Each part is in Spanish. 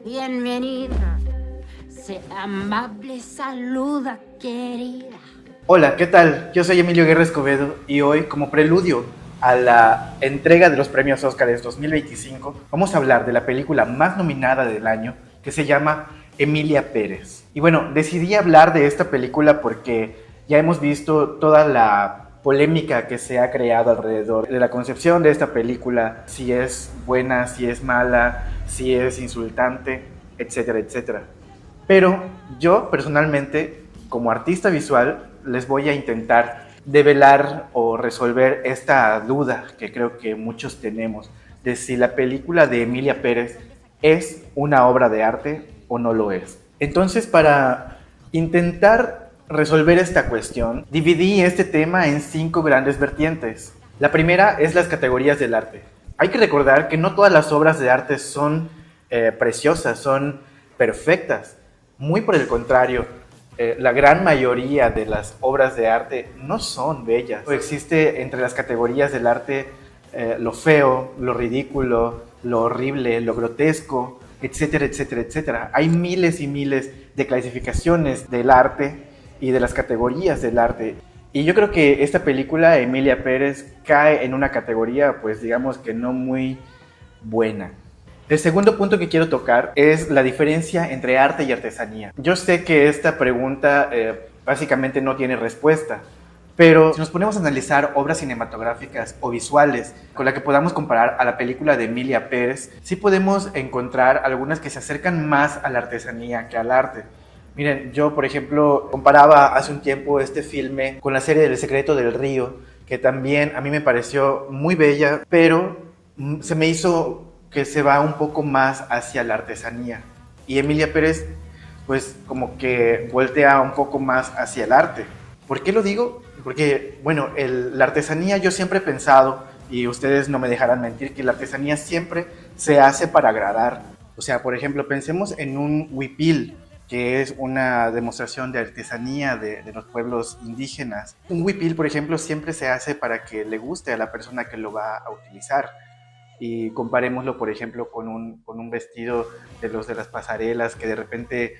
Bienvenida. Sea amable, saluda, querida. Hola, ¿qué tal? Yo soy Emilio Guerra Escobedo y hoy, como preludio a la entrega de los premios Óscar 2025, vamos a hablar de la película más nominada del año, que se llama Emilia Pérez. Y bueno, decidí hablar de esta película porque ya hemos visto toda la polémica que se ha creado alrededor de la concepción de esta película, si es buena, si es mala, si es insultante, etcétera, etcétera. Pero yo personalmente, como artista visual, les voy a intentar develar o resolver esta duda que creo que muchos tenemos de si la película de Emilia Pérez es una obra de arte o no lo es. Entonces, para intentar resolver esta cuestión, dividí este tema en 5 grandes vertientes. La primera es las categorías del arte. Hay que recordar que no todas las obras de arte son preciosas, son perfectas. Muy por el contrario, la gran mayoría de las obras de arte no son bellas. Existe entre las categorías del arte lo feo, lo ridículo, lo horrible, lo grotesco, etcétera, etcétera, etcétera. Hay miles y miles de clasificaciones del arte y de las categorías del arte. Y yo creo que esta película, Emilia Pérez, cae en una categoría, pues digamos que no muy buena. El segundo punto que quiero tocar es la diferencia entre arte y artesanía. Yo sé que esta pregunta básicamente no tiene respuesta, pero si nos ponemos a analizar obras cinematográficas o visuales con la que podamos comparar a la película de Emilia Pérez, sí podemos encontrar algunas que se acercan más a la artesanía que al arte. Miren, yo por ejemplo comparaba hace un tiempo este filme con la serie del Secreto del Río, que también a mí me pareció muy bella, pero se me hizo que se va un poco más hacia la artesanía. Y Emilia Pérez, pues como que voltea un poco más hacia el arte. ¿Por qué lo digo? Porque, bueno, la artesanía yo siempre he pensado, y ustedes no me dejarán mentir, que la artesanía siempre se hace para agradar. O sea, por ejemplo, pensemos en un huipil, que es una demostración de artesanía de los pueblos indígenas. Un huipil, por ejemplo, siempre se hace para que le guste a la persona que lo va a utilizar. Y comparémoslo, por ejemplo, con un vestido de los de las pasarelas, que de repente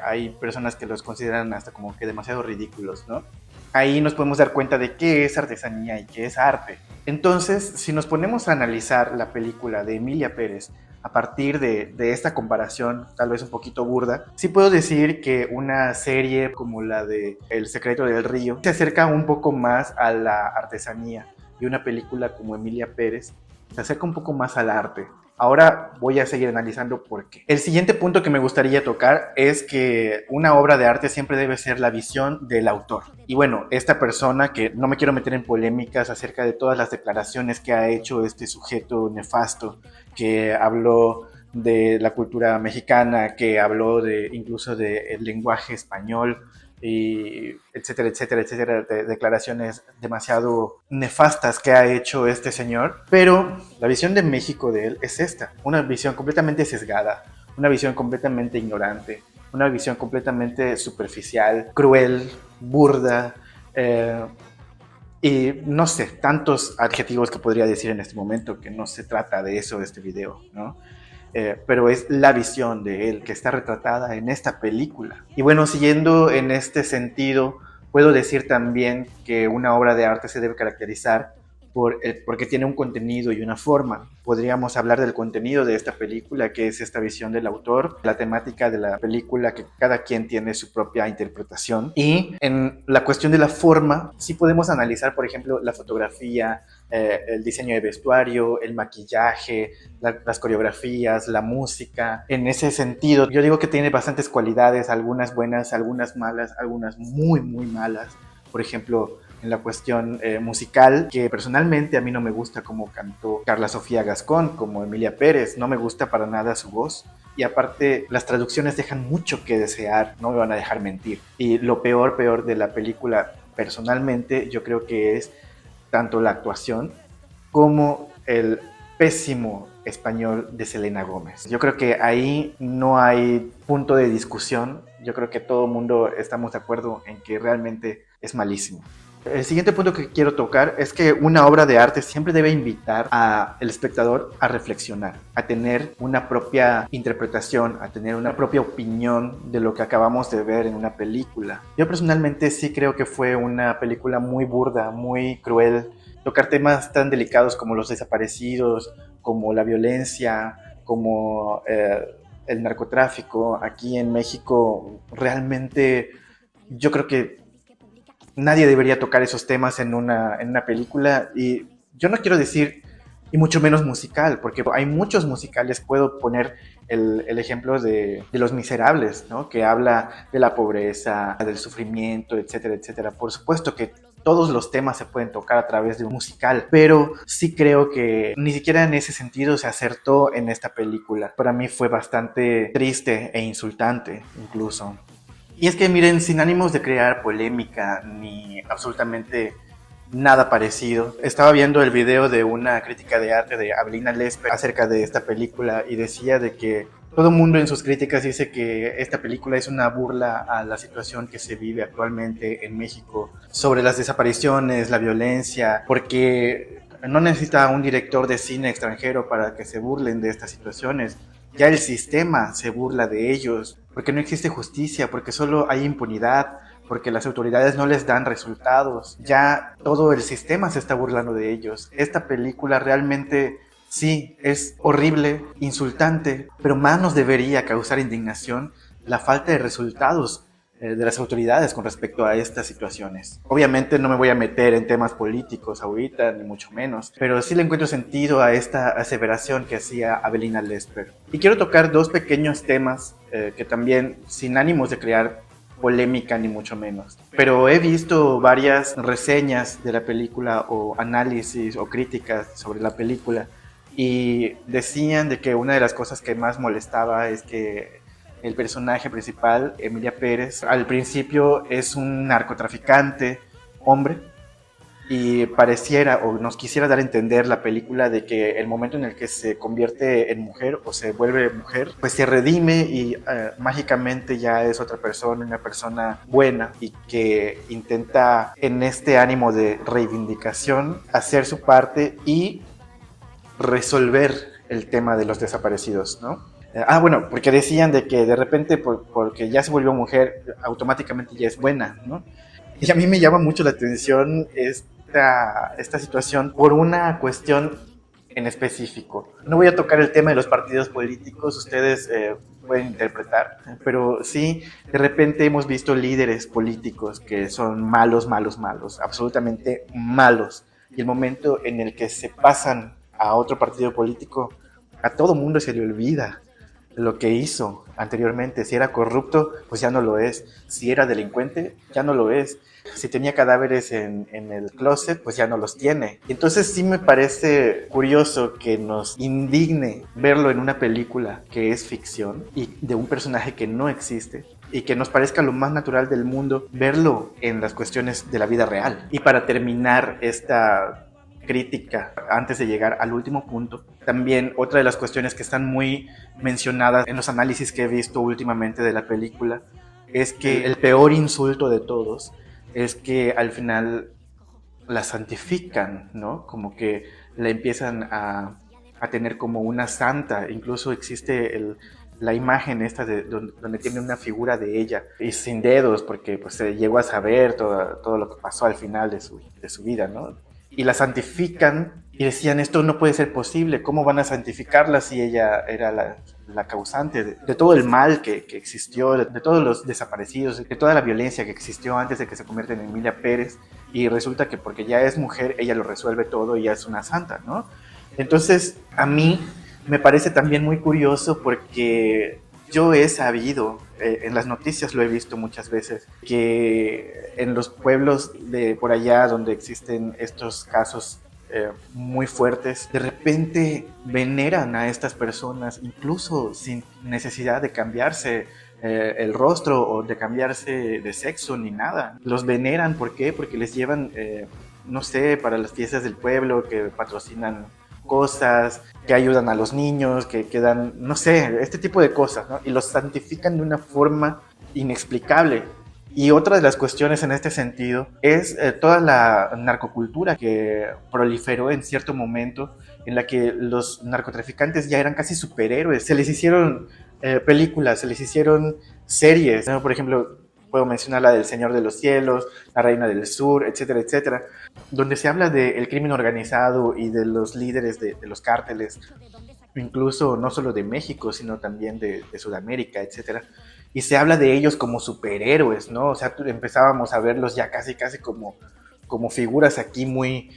hay personas que los consideran hasta como que demasiado ridículos, ¿no? Ahí nos podemos dar cuenta de qué es artesanía y qué es arte. Entonces, si nos ponemos a analizar la película de Emilia Pérez a partir de esta comparación, tal vez un poquito burda, sí puedo decir que una serie como la de El Secreto del Río se acerca un poco más a la artesanía, y una película como Emilia Pérez se acerca un poco más al arte. Ahora voy a seguir analizando por qué. El siguiente punto que me gustaría tocar es que una obra de arte siempre debe ser la visión del autor. Y bueno, esta persona, que no me quiero meter en polémicas acerca de todas las declaraciones que ha hecho este sujeto nefasto, que habló de la cultura mexicana, que habló incluso del lenguaje español, y etcétera, etcétera, etcétera, declaraciones demasiado nefastas que ha hecho este señor. Pero la visión de México de él es esta, una visión completamente sesgada, una visión completamente ignorante, una visión completamente superficial, cruel, burda, y no sé, tantos adjetivos que podría decir en este momento, que no se trata de eso este video, ¿no? Pero es la visión de él que está retratada en esta película. Y bueno, siguiendo en este sentido, puedo decir también que una obra de arte se debe caracterizar porque tiene un contenido y una forma. Podríamos hablar del contenido de esta película, que es esta visión del autor, la temática de la película, que cada quien tiene su propia interpretación. Y en la cuestión de la forma, sí podemos analizar, por ejemplo, la fotografía, el diseño de vestuario, el maquillaje, las coreografías, la música. En ese sentido, yo digo que tiene bastantes cualidades, algunas buenas, algunas malas, algunas muy, muy malas. Por ejemplo, en la cuestión musical, que personalmente a mí no me gusta cómo cantó Carla Sofía Gascón, como Emilia Pérez, no me gusta para nada su voz. Y aparte, las traducciones dejan mucho que desear, no me van a dejar mentir. Y lo peor de la película, personalmente, yo creo que es tanto la actuación como el pésimo español de Selena Gómez. Yo creo que ahí no hay punto de discusión. Yo creo que todo el mundo estamos de acuerdo en que realmente es malísimo. El siguiente punto que quiero tocar es que una obra de arte siempre debe invitar al espectador a reflexionar, a tener una propia interpretación, a tener una propia opinión de lo que acabamos de ver en una película. Yo personalmente sí creo que fue una película muy burda, muy cruel. Tocar temas tan delicados como los desaparecidos, como la violencia, como el narcotráfico aquí en México, realmente yo creo que nadie debería tocar esos temas en una película. Y yo no quiero decir, y mucho menos musical, porque hay muchos musicales. Puedo poner el ejemplo de Los Miserables, ¿no? Que habla de la pobreza, del sufrimiento, etcétera, etcétera. Por supuesto que todos los temas se pueden tocar a través de un musical, pero sí creo que ni siquiera en ese sentido se acertó en esta película. Para mí fue bastante triste e insultante incluso. Y es que miren, sin ánimos de crear polémica ni absolutamente nada parecido, estaba viendo el video de una crítica de arte de Abelina Lesper acerca de esta película y decía de que todo el mundo en sus críticas dice que esta película es una burla a la situación que se vive actualmente en México sobre las desapariciones, la violencia, porque no necesita un director de cine extranjero para que se burlen de estas situaciones. Ya el sistema se burla de ellos, porque no existe justicia, porque solo hay impunidad, porque las autoridades no les dan resultados. Ya todo el sistema se está burlando de ellos. Esta película realmente sí es horrible, insultante, pero más nos debería causar indignación la falta de resultados de las autoridades con respecto a estas situaciones. Obviamente no me voy a meter en temas políticos ahorita, ni mucho menos, pero sí le encuentro sentido a esta aseveración que hacía Abelina Lesper. Y quiero tocar dos pequeños temas que también, sin ánimos de crear polémica ni mucho menos, pero he visto varias reseñas de la película o análisis o críticas sobre la película y decían de que una de las cosas que más molestaba es que el personaje principal, Emilia Pérez, al principio es un narcotraficante, hombre, y pareciera o nos quisiera dar a entender la película de que el momento en el que se convierte en mujer o se vuelve mujer, pues se redime y mágicamente ya es otra persona, una persona buena y que intenta en este ánimo de reivindicación hacer su parte y resolver el tema de los desaparecidos, ¿no? Bueno, porque decían de que de repente porque ya se volvió mujer, automáticamente ya es buena, ¿no? Y a mí me llama mucho la atención esta situación por una cuestión en específico. No voy a tocar el tema de los partidos políticos, ustedes pueden interpretar, pero sí, de repente hemos visto líderes políticos que son malos, malos, malos, absolutamente malos. Y el momento en el que se pasan a otro partido político, a todo mundo se le olvida lo que hizo anteriormente. Si era corrupto, pues ya no lo es. Si era delincuente, ya no lo es. Si tenía cadáveres en el closet, pues ya no los tiene. Entonces sí me parece curioso que nos indigne verlo en una película que es ficción y de un personaje que no existe, y que nos parezca lo más natural del mundo verlo en las cuestiones de la vida real. Y para terminar esta crítica, antes de llegar al último punto, también otra de las cuestiones que están muy mencionadas en los análisis que he visto últimamente de la película es que el peor insulto de todos es que al final la santifican, ¿no? Como que la empiezan a tener como una santa. Incluso existe la imagen esta donde tiene una figura de ella y sin dedos, porque pues se llegó a saber todo lo que pasó al final de su vida, ¿no? Y la santifican y decían, esto no puede ser posible, ¿cómo van a santificarla si ella era la causante de todo el mal que existió, de todos los desaparecidos, de toda la violencia que existió antes de que se convierta en Emilia Pérez? Y resulta que porque ya es mujer, ella lo resuelve todo y ya es una santa, ¿no? Entonces, a mí me parece también muy curioso porque yo he sabido, en las noticias lo he visto muchas veces, que en los pueblos de por allá donde existen estos casos muy fuertes, de repente veneran a estas personas, incluso sin necesidad de cambiarse el rostro o de cambiarse de sexo ni nada. Los veneran, ¿por qué? Porque les llevan, no sé, para las fiestas del pueblo, que patrocinan cosas, que ayudan a los niños, que dan, no sé, este tipo de cosas, ¿no? Y los santifican de una forma inexplicable. Y otra de las cuestiones en este sentido es toda la narcocultura que proliferó en cierto momento, en la que los narcotraficantes ya eran casi superhéroes. Se les hicieron películas, se les hicieron series, ¿no? Por ejemplo, puedo mencionar la del Señor de los Cielos, La Reina del Sur, etcétera, etcétera, donde se habla del crimen organizado y de los líderes de los cárteles, incluso no solo de México, sino también de Sudamérica, etcétera. Y se habla de ellos como superhéroes, ¿no? O sea, empezábamos a verlos ya casi como figuras aquí muy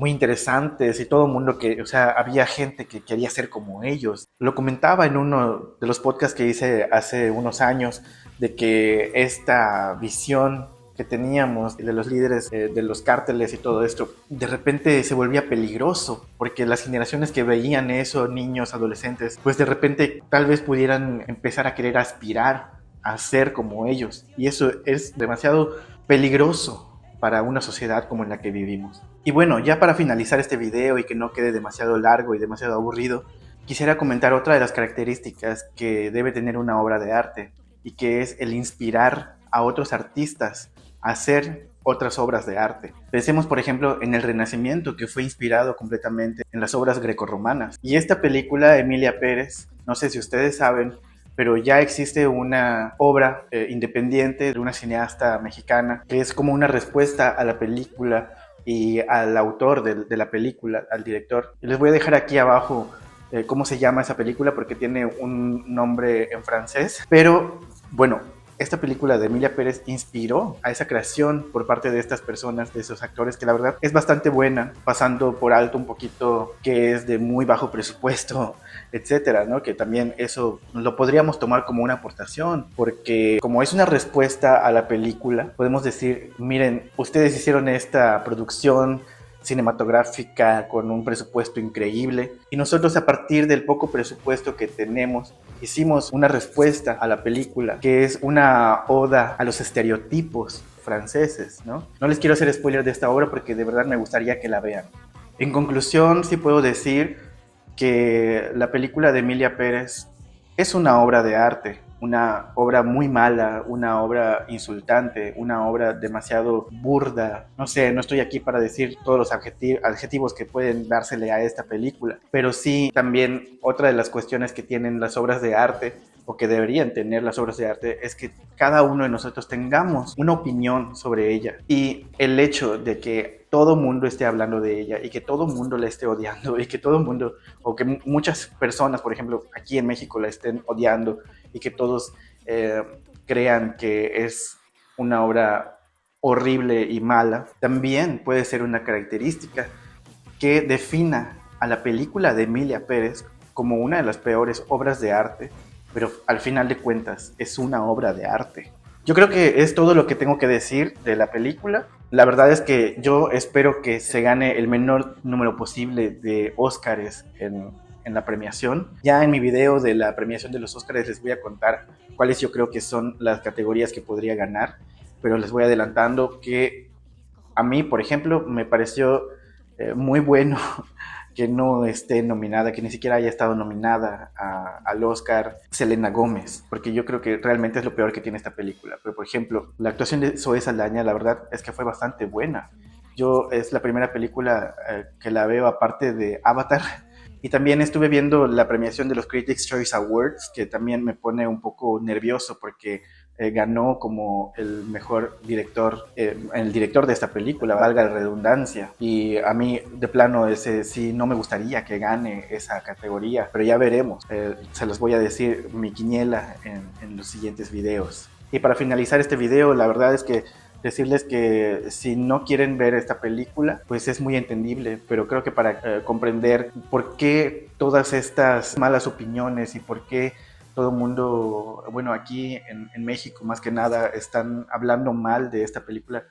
interesantes y todo el mundo o sea, había gente que quería ser como ellos. Lo comentaba en uno de los podcasts que hice hace unos años, de que esta visión que teníamos de los líderes de los cárteles y todo esto, de repente se volvía peligroso, porque las generaciones que veían eso, niños, adolescentes, pues de repente tal vez pudieran empezar a querer aspirar a ser como ellos, y eso es demasiado peligroso para una sociedad como en la que vivimos. Y bueno, ya para finalizar este video y que no quede demasiado largo y demasiado aburrido, quisiera comentar otra de las características que debe tener una obra de arte, y que es el inspirar a otros artistas a hacer otras obras de arte. Pensemos, por ejemplo, en el Renacimiento, que fue inspirado completamente en las obras grecorromanas. Y esta película, Emilia Pérez, no sé si ustedes saben, pero ya existe una obra independiente de una cineasta mexicana, que es como una respuesta a la película y al autor de la película, al director. Y les voy a dejar aquí abajo cómo se llama esa película, porque tiene un nombre en francés. Pero bueno, esta película de Emilia Pérez inspiró a esa creación por parte de estas personas, de esos actores, que la verdad es bastante buena, pasando por alto un poquito que es de muy bajo presupuesto, etcétera, ¿no? Que también eso lo podríamos tomar como una aportación, porque como es una respuesta a la película, podemos decir, miren, ustedes hicieron esta producción cinematográfica con un presupuesto increíble, y nosotros, a partir del poco presupuesto que tenemos, hicimos una respuesta a la película, que es una oda a los estereotipos franceses, ¿no? No les quiero hacer spoiler de esta obra porque de verdad me gustaría que la vean. En conclusión, sí puedo decir que la película de Emilia Pérez es una obra de arte, una obra muy mala, una obra insultante, una obra demasiado burda. No sé, no estoy aquí para decir todos los adjetivos que pueden dársele a esta película, pero sí también otra de las cuestiones que tienen las obras de arte, o que deberían tener las obras de arte, es que cada uno de nosotros tengamos una opinión sobre ella, y el hecho de que todo mundo esté hablando de ella y que todo mundo la esté odiando y que todo mundo, o que muchas personas, por ejemplo, aquí en México la estén odiando, y que todos crean que es una obra horrible y mala, también puede ser una característica que defina a la película de Emilia Pérez como una de las peores obras de arte, pero al final de cuentas es una obra de arte. Yo creo que es todo lo que tengo que decir de la película. La verdad es que yo espero que se gane el menor número posible de Óscares en la premiación. Ya en mi video de la premiación de los Óscares les voy a contar cuáles yo creo que son las categorías que podría ganar, pero les voy adelantando que a mí, por ejemplo, me pareció muy bueno que no esté nominada, que ni siquiera haya estado nominada al Oscar Selena Gómez, porque yo creo que realmente es lo peor que tiene esta película. Pero, por ejemplo, la actuación de Zoe Saldaña, la verdad es que fue bastante buena. Es la primera película que la veo aparte de Avatar, y también estuve viendo la premiación de los Critics' Choice Awards, que también me pone un poco nervioso porque ganó como el mejor director, el director de esta película, valga la redundancia. Y a mí, de plano, ese sí no me gustaría que gane esa categoría, pero ya veremos. Se los voy a decir mi quiniela en los siguientes videos. Y para finalizar este video, la verdad es que decirles que si no quieren ver esta película, pues es muy entendible, pero creo que para comprender por qué todas estas malas opiniones y por qué todo el mundo, bueno, aquí en México más que nada, están hablando mal de esta película,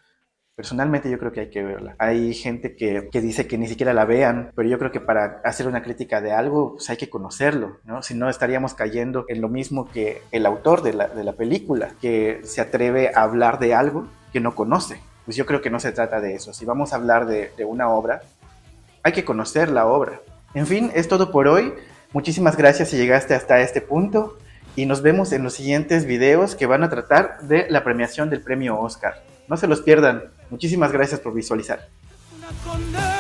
personalmente yo creo que hay que verla. Hay gente que dice que ni siquiera la vean, pero yo creo que para hacer una crítica de algo, pues hay que conocerlo, ¿no? Si no, estaríamos cayendo en lo mismo que el autor de la película, que se atreve a hablar de algo que no conoce. Pues yo creo que no se trata de eso. Si vamos a hablar de una obra, hay que conocer la obra. En fin, es todo por hoy. Muchísimas gracias si llegaste hasta este punto. y nos vemos en los siguientes videos que van a tratar de la premiación del premio Oscar. No se los pierdan. Muchísimas gracias por visualizar. Una condena.